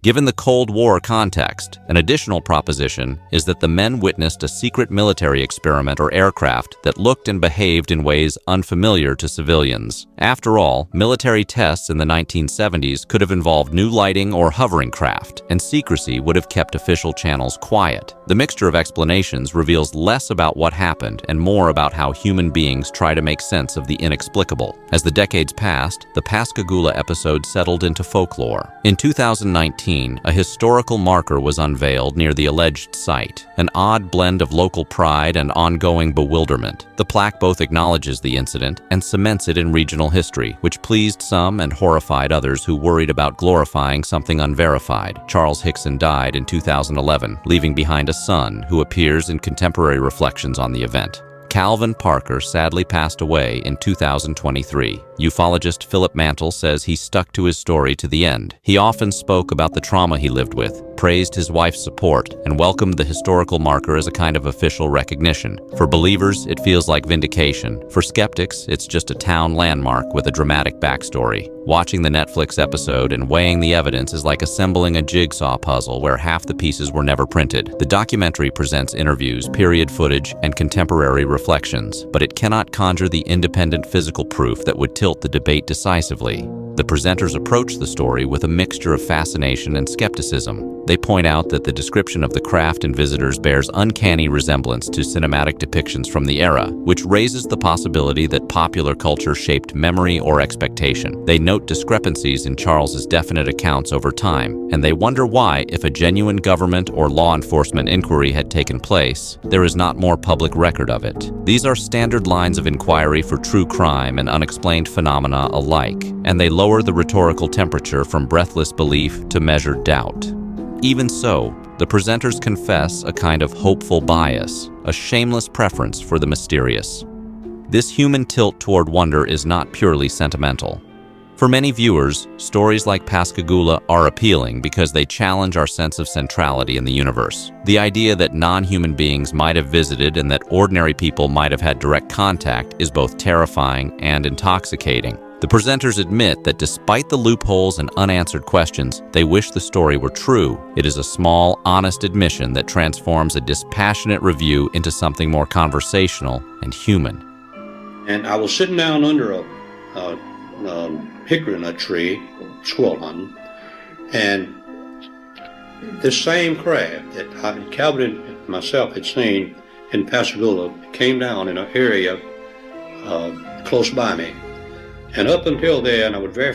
Given the Cold War context, an additional proposition is that the men witnessed a secret military experiment or aircraft that looked and behaved in ways unfamiliar to civilians. After all, military tests in the 1970s could have involved new lighting or hovering craft, and secrecy would have kept official channels quiet. The mixture of explanations reveals less about what happened and more about how human beings try to make sense of the inexplicable. As the decades passed, the Pascagoula episode settled into folklore. In 2019, a historical marker was unveiled near the alleged site, an odd blend of local pride and ongoing bewilderment. The plaque both acknowledges the incident and cements it in regional history, which pleased some and horrified others who worried about glorifying something unverified. Charles Hickson died in 2011, leaving behind a son who appears in contemporary reflections on the event. Calvin Parker sadly passed away in 2023. Ufologist Philip Mantle says he stuck to his story to the end. He often spoke about the trauma he lived with, praised his wife's support, and welcomed the historical marker as a kind of official recognition. For believers, it feels like vindication. For skeptics, it's just a town landmark with a dramatic backstory. Watching the Netflix episode and weighing the evidence is like assembling a jigsaw puzzle where half the pieces were never printed. The documentary presents interviews, period footage, and contemporary reflections, but it cannot conjure the independent physical proof that would tilt the debate decisively. The presenters approach the story with a mixture of fascination and skepticism. They point out that the description of the craft and visitors bears uncanny resemblance to cinematic depictions from the era, which raises the possibility that popular culture shaped memory or expectation. They note discrepancies in Charles's definite accounts over time, and they wonder why, if a genuine government or law enforcement inquiry had taken place, there is not more public record of it. These are standard lines of inquiry for true crime and unexplained phenomena alike, and they lower the rhetorical temperature from breathless belief to measured doubt. Even so, the presenters confess a kind of hopeful bias, a shameless preference for the mysterious. This human tilt toward wonder is not purely sentimental. For many viewers, stories like Pascagoula are appealing because they challenge our sense of centrality in the universe. The idea that non-human beings might have visited and that ordinary people might have had direct contact is both terrifying and intoxicating. The presenters admit that despite the loopholes and unanswered questions, they wish the story were true. It is a small, honest admission that transforms a dispassionate review into something more conversational and human. And I was sitting down under a hickory nut tree, squirrel hunting, and this same craft that Calvin and myself had seen in Pascagoula came down in an area close by me. And up until then, I was very